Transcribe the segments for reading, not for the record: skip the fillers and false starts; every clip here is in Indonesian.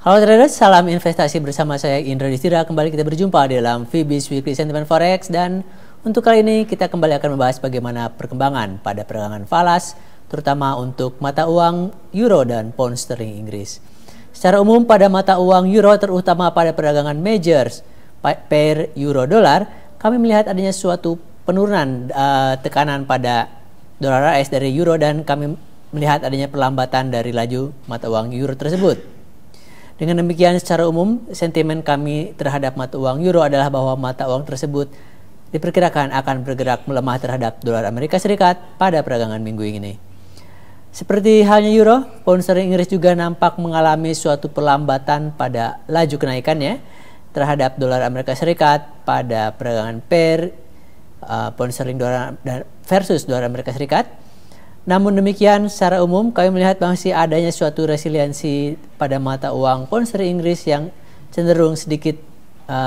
Halo traders, salam investasi bersama saya Indra Distira. Kembali kita berjumpa dalam VB's Weekly Sentiment Forex, dan untuk kali ini kita kembali akan membahas bagaimana perkembangan pada perdagangan falas, terutama untuk mata uang Euro dan Pound Sterling Inggris. Secara umum pada mata uang Euro, terutama pada perdagangan majors pair Euro Dolar, kami melihat adanya suatu penurunan tekanan pada dolar AS dari Euro, dan kami melihat adanya perlambatan dari laju mata uang Euro tersebut. Dengan demikian, secara umum, sentimen kami terhadap mata uang Euro adalah bahwa mata uang tersebut diperkirakan akan bergerak melemah terhadap dolar Amerika Serikat pada perdagangan minggu ini. Seperti halnya Euro, Pound Sterling Inggris juga nampak mengalami suatu perlambatan pada laju kenaikannya terhadap dolar Amerika Serikat pada perdagangan pair Pound Sterling versus dolar Amerika Serikat. Namun demikian, secara umum kami melihat masih adanya suatu resiliensi pada mata uang Pound Sterling Inggris yang cenderung sedikit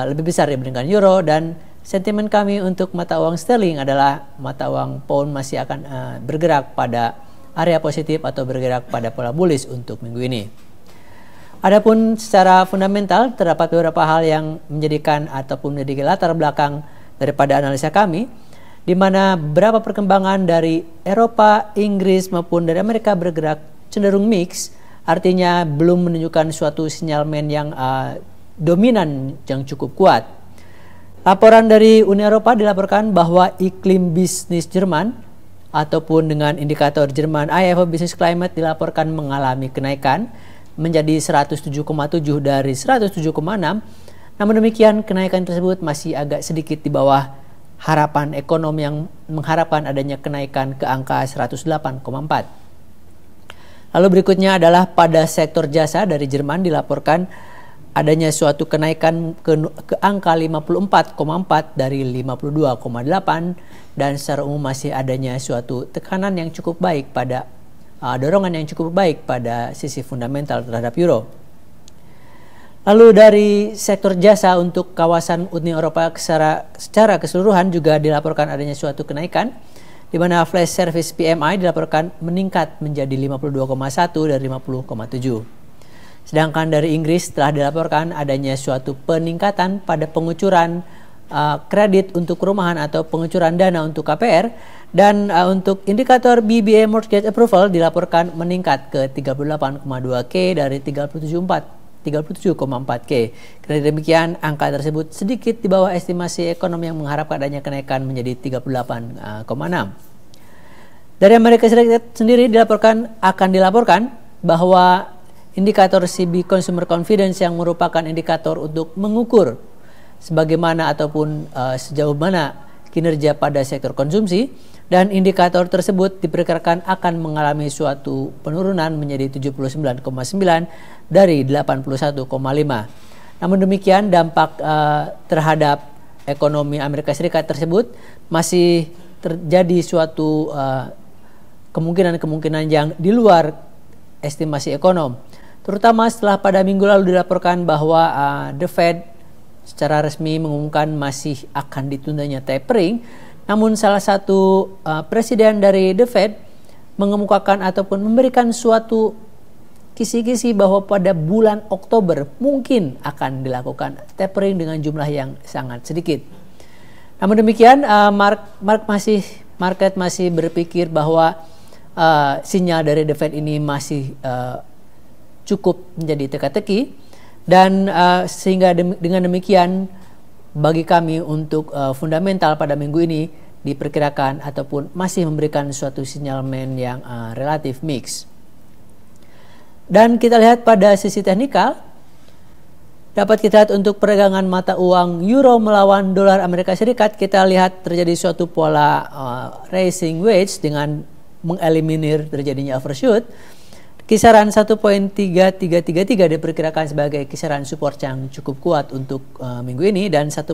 lebih besar dibandingkan Euro, dan sentimen kami untuk mata uang sterling adalah mata uang pound masih akan bergerak pada area positif atau bergerak pada pola bullish untuk minggu ini. Adapun secara fundamental, terdapat beberapa hal yang menjadikan ataupun menjadi latar belakang daripada analisa kami, di mana beberapa perkembangan dari Eropa, Inggris maupun dari Amerika bergerak cenderung mix, artinya belum menunjukkan suatu sinyalmen yang dominan yang cukup kuat. Laporan dari Uni Eropa dilaporkan bahwa iklim bisnis Jerman ataupun dengan indikator Jerman IFO Business Climate dilaporkan mengalami kenaikan menjadi 107,7 dari 107,6. Namun demikian, kenaikan tersebut masih agak sedikit di bawah harapan ekonomi yang mengharapkan adanya kenaikan ke angka 108,4. Lalu berikutnya adalah pada sektor jasa dari Jerman dilaporkan adanya suatu kenaikan ke angka 54,4 dari 52,8, dan secara umum masih adanya suatu tekanan yang cukup baik pada dorongan yang cukup baik pada sisi fundamental terhadap euro. Lalu dari sektor jasa untuk kawasan Uni Eropa secara keseluruhan juga dilaporkan adanya suatu kenaikan, di mana flash service PMI dilaporkan meningkat menjadi 52,1 dari 50,7. Sedangkan dari Inggris telah dilaporkan adanya suatu peningkatan pada pengucuran kredit untuk perumahan atau pengucuran dana untuk KPR, dan untuk indikator BBA Mortgage Approval dilaporkan meningkat ke 38,2K dari 37,4K. Karena demikian, angka tersebut sedikit di bawah estimasi ekonomi yang mengharapkan adanya kenaikan menjadi 38,6. Dari Amerika Serikat sendiri akan dilaporkan bahwa indikator CB Consumer Confidence yang merupakan indikator untuk mengukur sebagaimana ataupun sejauh mana kinerja pada sektor konsumsi, dan indikator tersebut diperkirakan akan mengalami suatu penurunan menjadi 79,9 dari 81,5. Namun demikian, dampak terhadap ekonomi Amerika Serikat tersebut masih terjadi suatu kemungkinan-kemungkinan yang di luar estimasi ekonom, terutama setelah pada minggu lalu dilaporkan bahwa The Fed secara resmi mengumumkan masih akan ditundanya tapering. Namun salah satu presiden dari The Fed mengemukakan ataupun memberikan suatu kisi-kisi bahwa pada bulan Oktober mungkin akan dilakukan tapering dengan jumlah yang sangat sedikit. Namun demikian, market masih berpikir bahwa sinyal dari The Fed ini masih cukup menjadi teka-teki, dan sehingga dengan demikian bagi kami untuk fundamental pada minggu ini diperkirakan ataupun masih memberikan suatu sinyalmen yang relatif mix. Dan kita lihat pada sisi teknikal, dapat kita lihat untuk perdagangan mata uang Euro melawan dolar Amerika Serikat, kita lihat terjadi suatu pola rising wedge dengan mengeliminir terjadinya overshoot. Kisaran 1.3333 diperkirakan sebagai kisaran support yang cukup kuat untuk minggu ini, dan 1.3650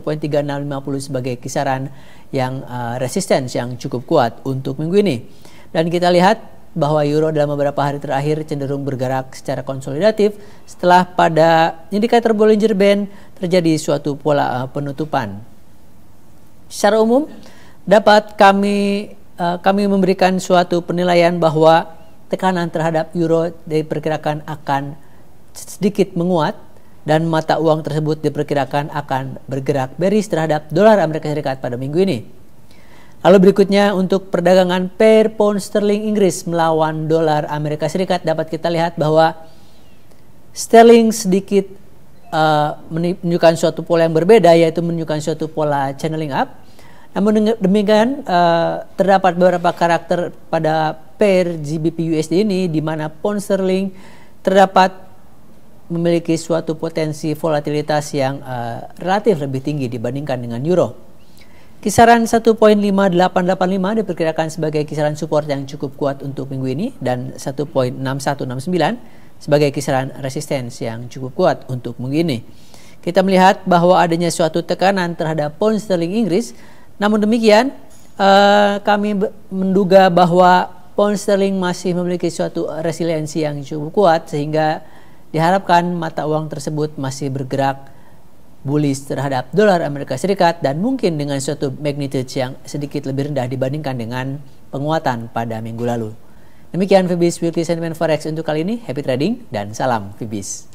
sebagai kisaran yang resistance yang cukup kuat untuk minggu ini. Dan kita lihat bahwa euro dalam beberapa hari terakhir cenderung bergerak secara konsolidatif setelah pada indikator Bollinger Band terjadi suatu pola penutupan. Secara umum dapat kami memberikan suatu penilaian bahwa tekanan terhadap euro diperkirakan akan sedikit menguat dan mata uang tersebut diperkirakan akan bergerak bearish terhadap dolar Amerika Serikat pada minggu ini. Lalu berikutnya untuk perdagangan pair pound sterling Inggris melawan dolar Amerika Serikat, dapat kita lihat bahwa sterling sedikit menunjukkan suatu pola yang berbeda, yaitu menunjukkan suatu pola channeling up. Namun demikian terdapat beberapa karakter pada pair GBP USD ini di mana pound sterling terdapat memiliki suatu potensi volatilitas yang relatif lebih tinggi dibandingkan dengan euro. Kisaran 1.5885 diperkirakan sebagai kisaran support yang cukup kuat untuk minggu ini dan 1.6169 sebagai kisaran resistance yang cukup kuat untuk minggu ini. Kita melihat bahwa adanya suatu tekanan terhadap pound sterling Inggris. Namun demikian, kami menduga bahwa pound sterling masih memiliki suatu resiliensi yang cukup kuat sehingga diharapkan mata uang tersebut masih bergerak bullish terhadap dolar Amerika Serikat dan mungkin dengan suatu magnitude yang sedikit lebih rendah dibandingkan dengan penguatan pada minggu lalu. Demikian Fibis Weekly Sentiment Forex untuk kali ini. Happy trading dan salam Fibis.